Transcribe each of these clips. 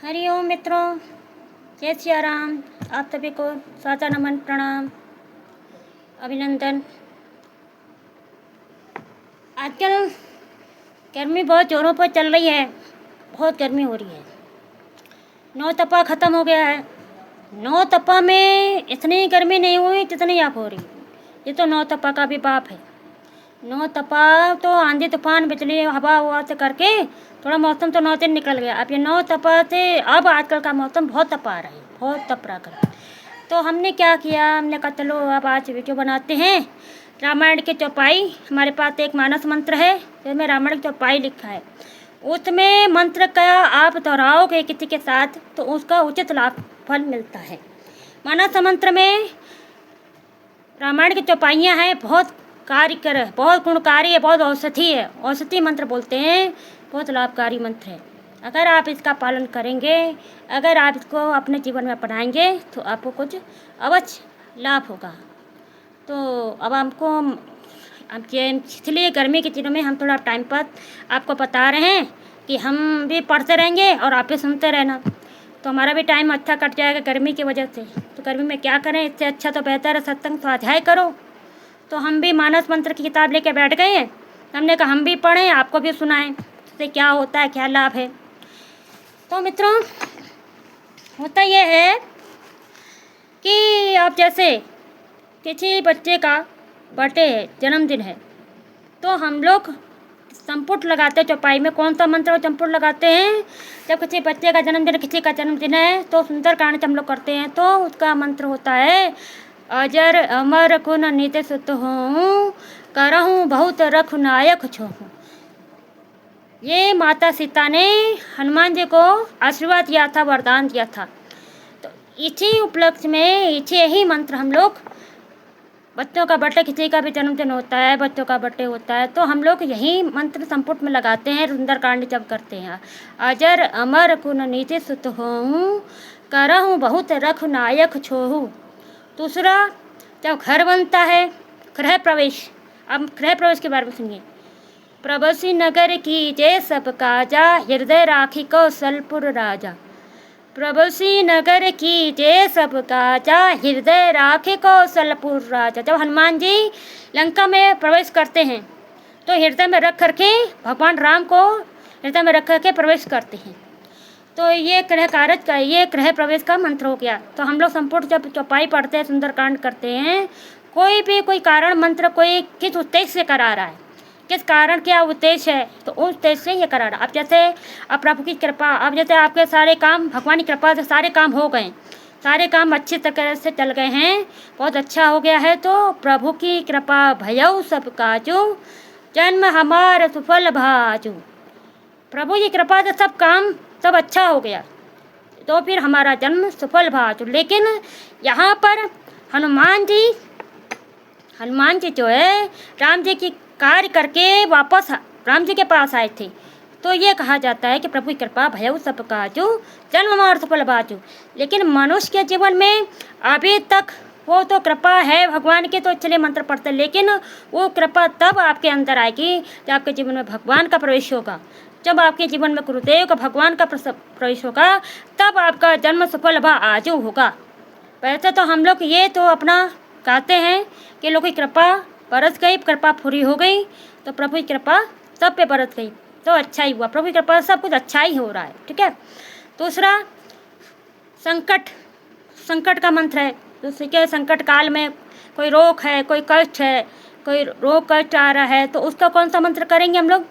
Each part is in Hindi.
हरिओम मित्रों, जय सिया राम। आप सभी को सादर नमन, प्रणाम, अभिनंदन। आजकल गर्मी बहुत ज़ोरों पर चल रही है, बहुत गर्मी हो रही है। नौ तपा ख़त्म हो गया है। नौ तपा में इतनी गर्मी नहीं हुई जितनी आप हो रही। ये तो नौ तपा का भी बाप है। नौ तपा तो आंधी तूफान बिजली हवा हुआ से करके थोड़ा मौसम तो 9 दिन निकल गया। अब ये 9 तपा से अब आजकल का मौसम बहुत तपा रहा है, बहुत तप रहा कर। तो हमने क्या किया, हमने कहा चलो अब आज वीडियो बनाते हैं। रामायण की चौपाई, हमारे पास एक मानस मंत्र है जिसमें रामायण की चौपाई लिखा है। उसमें मंत्र का आप दोहराओगे किसी के साथ तो उसका उचित लाभ फल मिलता है। मानस मंत्र में रामायण की चौपाइयाँ हैं, बहुत कार्यकर है, बहुत गुणकारी है, बहुत औषधि है। औषधि मंत्र बोलते हैं, बहुत लाभकारी मंत्र है। अगर आप इसका पालन करेंगे, अगर आप इसको अपने जीवन में अपनाएंगे तो आपको कुछ अवश्य लाभ होगा। तो अब हमको इसलिए गर्मी के दिनों में हम थोड़ा टाइम पर आपको बता रहे हैं कि हम भी पढ़ते रहेंगे और आप भी सुनते रहना, तो हमारा भी टाइम अच्छा कट जाएगा गर्मी की वजह से। तो गर्मी में क्या करें, इससे अच्छा तो बेहतर है सत्संग स्वाध्याय करो। तो हम भी मानस मंत्र की किताब लेके बैठ गए हैं। हमने कहा हम भी पढ़ें, आपको भी सुनाएं, इससे क्या होता है, क्या लाभ है। तो मित्रों, होता यह है कि आप जैसे किसी बच्चे का बर्थडे है, जन्मदिन है, तो हम लोग संपुट लगाते हैं चौपाई में। कौन सा मंत्र संपुट लगाते हैं? जब किसी बच्चे का जन्मदिन, किसी का जन्मदिन है तो सुंदरकांड हम लोग करते हैं, तो उसका मंत्र होता है अजर अमर कुन नित सुत हूँ, करहूँ बहुत रखनायक छोहूँ। ये माता सीता ने हनुमान जी को आशीर्वाद दिया था, वरदान दिया था। तो इसी उपलक्ष्य में यही मंत्र हम लोग, बच्चों का बर्थडे, किसी का भी जन्मदिन होता है, बच्चों का बर्थडे होता है, तो हम लोग यही मंत्र संपुट में लगाते हैं सुंदरकांड जब करते हैं। अजर अमर कुन नीति सुत हूँ, करहूँ बहुत रखनायक छोहूँ। दूसरा, जब घर बनता है, गृह प्रवेश। अब गृह प्रवेश के बारे में सुनिए। प्रबसी नगर की जय सब काजा, हृदय राखी कौशलपुर राजा। प्रबसी नगर की जय सब काजा, हृदय राखे कौशलपुर राजा। जब हनुमान जी लंका में प्रवेश करते हैं तो हृदय में रख करके भगवान राम को हृदय में रख करके प्रवेश करते हैं। तो ये गृह कार्य का, ये गृह प्रवेश का मंत्र हो गया। तो हम लोग संपूर्ण जब चौपाई पढ़ते हैं, सुंदरकांड करते हैं, कोई भी कोई कारण मंत्र कोई किस उद्देश्य से करा रहा है, किस कारण क्या उद्देश्य है, तो उस उद्देश्य से ये करा रहा। अब जैसे अब प्रभु की कृपा, अब जैसे आपके सारे काम भगवान की कृपा से सारे काम हो गए, सारे काम अच्छी तरह से चल गए हैं, बहुत अच्छा हो गया है, तो प्रभु की कृपा भयऊ सब काजू, जन्म हमार सुफल भाजू। प्रभु की कृपा से सब काम सब अच्छा हो गया, तो फिर हमारा जन्म सफल भाजू। लेकिन यहाँ पर हनुमान जी जो है राम जी की कार्य करके वापस राम जी के पास आए थे, तो ये कहा जाता है कि प्रभु की कृपा भयऊ सब काजू, जन्म हमार सफल भाजू। लेकिन मनुष्य के जीवन में अभी तक वो तो कृपा है भगवान की, तो चलिए मंत्र पढ़ते हैं, लेकिन वो कृपा तब आपके अंदर आएगी जब आपके जीवन में भगवान का प्रवेश होगा, जब आपके जीवन में गुरुदेव का भगवान का प्रवेश होगा, तब आपका जन्म सफल आजू होगा। वैसे तो हम लोग ये तो अपना कहते हैं कि लोगों की कृपा बरस गई, कृपा पूरी हो गई, तो प्रभु की कृपा सब पे बरस गई, तो अच्छा ही हुआ। प्रभु की कृपा सब कुछ अच्छा ही हो रहा है, ठीक है। दूसरा, संकट का मंत्र है। दूसरे के संकट काल में कोई रोग है, कोई कष्ट है, कोई रोग कष्ट आ रहा है, तो उसका कौन सा मंत्र करेंगे हम लोग?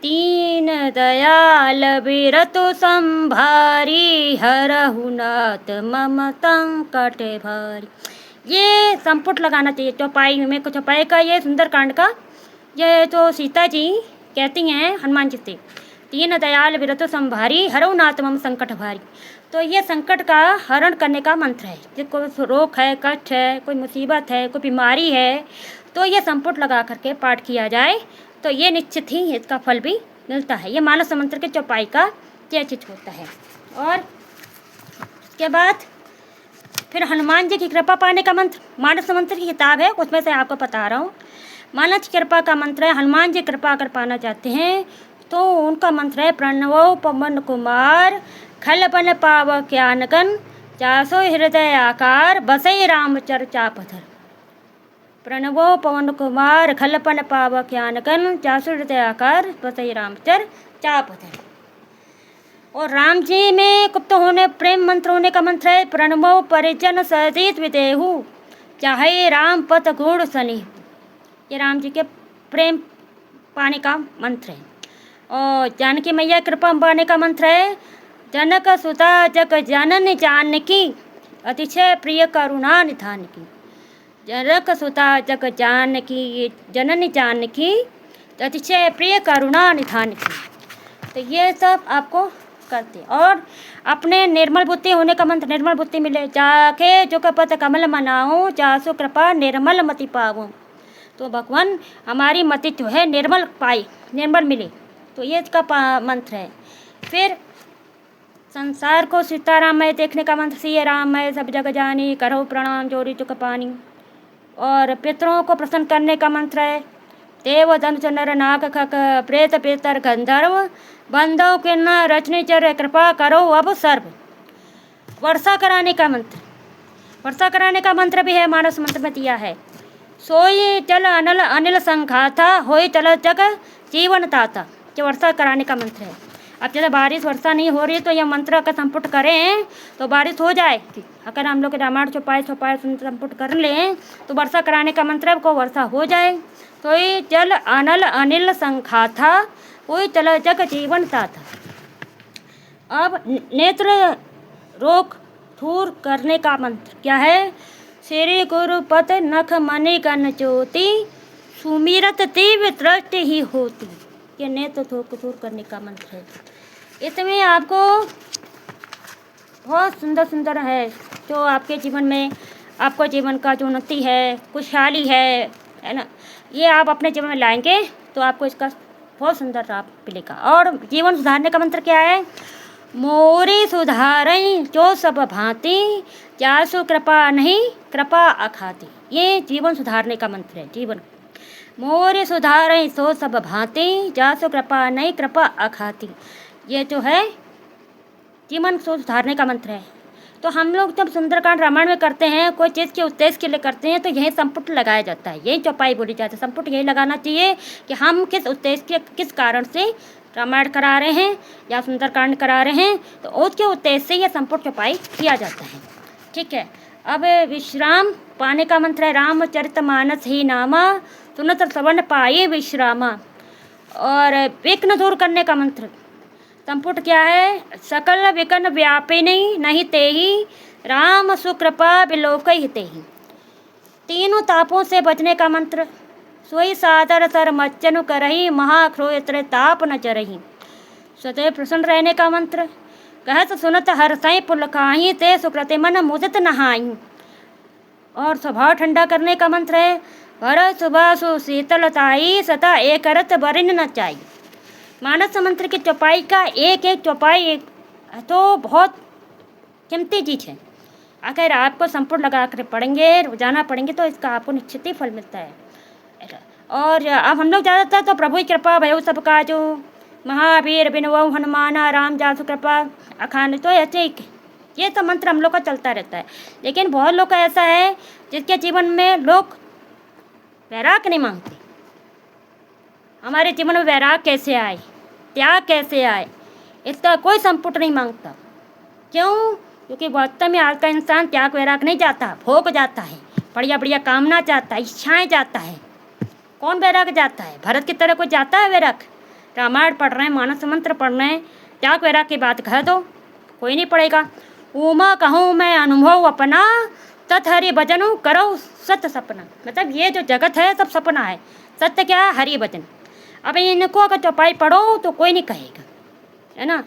दीन दयाल बिरतु संभारी, हरहु नाथ मम संकट भारी। ये संपुट लगाना चाहिए चौपाई में। चौपाई का ये सुंदरकांड का, ये तो सीता जी कहती हैं हनुमान जी से, दीन दयाल बिरतु संभारी, हरहु नाथ मम संकट भारी। तो ये संकट का हरण करने का मंत्र है। जिसको रोग है, कष्ट है, कोई मुसीबत है, कोई बीमारी है, तो ये संपुट लगा करके पाठ किया जाए तो ये निश्चित ही इसका फल भी मिलता है। ये मानस मंत्र के चौपाई का ये चीज होता है। और इसके बाद फिर हनुमान जी की कृपा पाने का मंत्र, मानस मंत्र की किताब है उसमें से आपको बता रहा हूँ। मानस की कृपा का मंत्र है, हनुमान जी कृपा अगर पाना चाहते हैं तो उनका मंत्र है प्रणवो पवन कुमार, खलपन पावक्यानकन चासो हृदय आकार बसई रामचर चापधर। प्रणवो पवन कुमार खलपन पावक्यानकन चासो हृदय आकार बसई रामचर चापधर। और राम जी में गुप्त होने प्रेम मंत्र होने का मंत्र है प्रणवो परिजन सहित विदेहु चाहे राम पत गुण सनी। ये राम जी के प्रेम पाने का मंत्र है। और जानकी मैया कृपा पाने का मंत्र है जनक सुता जग जनन जानकी अतिशय प्रिय करुणा निधान की। जनक सुता जग जानकी जनन जानकी अतिशय प्रिय करुणा निधान की। तो ये सब आपको करते। और अपने निर्मल बुद्धि होने का मंत्र निर्मल बुद्धि मिले जाके जो कपत कमल मनाऊं जासु कृपा निर्मल मति पाऊं। तो भगवान हमारी मति जो है निर्मल पाई निर्मल मिले। तो ये इसका मंत्र है। फिर संसार को सीतारामय देखने का मंत्र सिय राममय सब जग जानी करो प्रणाम जोड़ी चुक पानी। और पितरों को प्रसन्न करने का मंत्र है देव धनुष नर नाग खक प्रेत पितर गंधर्व बंधव किन्न रचनी चर कृपा करो अब सर्व। वर्षा कराने का मंत्र वर्षा कराने का मंत्र भी है मानस मंत्र में दिया है। सोई जल अनल अनिल संघाता होई चल जग जीवन ताता। जो वर्षा कराने का मंत्र है। अब जैसे बारिश वर्षा नहीं हो रही तो यह मंत्र का संपुट करें तो बारिश हो जाएगी। अगर हम लोग रामायण चौपाई संपुट कर लें तो वर्षा कराने का मंत्र को वर्षा हो जाए। तो ये जल अनल अनिल संघाता कोई चल जग जीवन ताता। अब नेत्र रोग दूर करने का मंत्र क्या है श्री गुरुपत नख मणि गण ज्योति सुमिरत दिव्य दृष्टि ही होती। ये नेत्र दूर करने का मंत्र है। इसमें आपको बहुत सुंदर सुंदर है जो आपके जीवन में आपको जीवन का जो उन्नति है खुशहाली है ना ये आप अपने जीवन में लाएंगे तो आपको इसका बहुत सुंदर लाभ मिलेगा। और जीवन सुधारने का मंत्र क्या है मोरी सुधारई जो सब भांति जासु कृपा नहीं कृपा अखाती। ये जीवन सुधारने का मंत्र है। जीवन मोरी सुधारई सो सब भांति जासु कृपा नहीं कृपा अखाती। ये जो है जीवन को सुधारने का मंत्र है। तो हम लोग जब सुंदरकांड रामायण में करते हैं कोई चीज़ के उद्देश्य के लिए करते हैं तो यही संपुट लगाया जाता है यही चौपाई बोली जाती है। संपुट यही लगाना चाहिए कि हम किस उद्देश्य के किस कारण से रामायण करा रहे हैं या सुंदरकांड करा रहे हैं तो उसके उद्देश्य से यह संपुट चौपाई किया जाता है। ठीक है। अब विश्राम पाने का मंत्र है रामचरितमानस ही नामा सुनत श्रवण पाए विश्रामा। और विघ्न दूर करने का मंत्र संपुट क्या है सकल विघ्न व्यापिनी नहीं तेहि राम सुकृपा विलोक हिते ही। तीनों तापों से बचने का मंत्र सोई सादर सर मच्चनु करही महाक्रोत्र ताप न चरही। सदैव प्रसन्न रहने का मंत्र कहत सुनत हर सई पुलकाही ते सुकृति मन मुदित नहाई। और स्वभाव ठंडा करने का मंत्र है भर सुबासु शीतलताई सता एक रत बरिन न चाई। मानस मंत्र की चौपाई का एक एक चौपाई एक तो बहुत कीमती चीज़ है। अगर आपको संपूर्ण लगा कर पढ़ेंगे रोजाना पढ़ेंगे तो इसका आपको निश्चित ही फल मिलता है। और अब हम लोग ज़्यादातर तो प्रभु की कृपा भयो सबका जो महावीर बिनवऊ हनुमाना राम जासु कृपा अखान तो ऐसे ये तो मंत्र हम लोग का चलता रहता है। लेकिन बहुत लोग का ऐसा है जिसके जीवन में लोग वैराग नहीं मांगते। हमारे जीवन में वैराग कैसे आए त्याग कैसे आए इसका कोई संपुट नहीं मांगता। क्यों क्योंकि वास्तव में आज का इंसान त्याग वैराग नहीं जाता भोग जाता है बढ़िया बढ़िया कामना चाहता है इच्छाएं जाता है। कौन वैराग जाता है भरत की तरह कोई जाता है वैराग। रामायण पढ़ रहे हैं मानस मंत्र पढ़ रहे हैं त्याग वैराग की बात कह दो कोई नहीं पढ़ेगा। उमा कहूँ मैं अनुभव अपना तत् हरि भजनु करो सत्य सपना। मतलब ये जो जगत है सब सपना है सत्य क्या है हरि भजन। अब इनको अगर चौपाई पढ़ो तो कोई नहीं कहेगा है ना।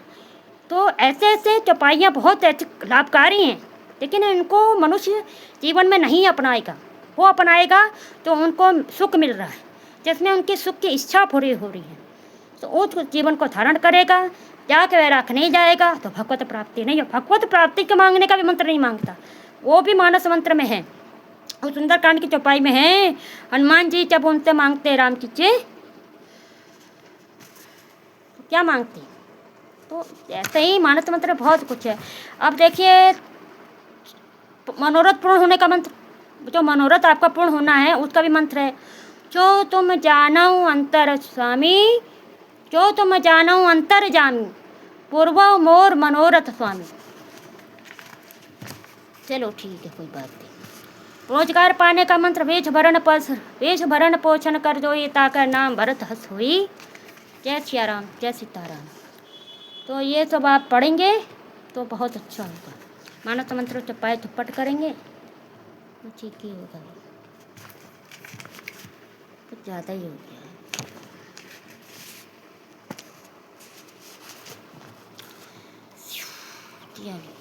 तो ऐसे ऐसे चौपाइयाँ बहुत लाभकारी हैं लेकिन इनको मनुष्य जीवन में नहीं अपनाएगा। वो अपनाएगा तो उनको सुख मिल रहा है जिसमें उनकी सुख की इच्छा पूरी हो रही है तो उस जीवन को धारण करेगा। त्याग वैराग नहीं जाएगा तो भगवत प्राप्ति नहीं। भगवत प्राप्ति के मांगने का भी मंत्र नहीं मांगता वो भी मानस मंत्र में है। और सुंदरकांड की चौपाई में है हनुमान जी जब उनसे मांगते राम की क्या मांगते तो ऐसे ही मानस मंत्र में बहुत कुछ है। अब देखिए, मनोरथ पूर्ण होने का मंत्र, जो मनोरथ आपका पूर्ण होना है उसका भी मंत्र है। जो तुम जानऊ अंतर स्वामी, जो तुम जानऊ अंतर जामी, पूर्व मोर मनोरथ स्वामी। चलो ठीक है, कोई बात नहीं। रोजगार पाने का मंत्र, वेश भरण पोषण कर जो ये ताकर नाम भरत हस हुई। जय सिया राम, जय सीताराम। तो ये सब आप पढ़ेंगे तो बहुत अच्छा होगा। मानस मंत्र चपाए थप्पट करेंगे तो ठीक ही होगा। कुछ ज़्यादा ही हो गया है।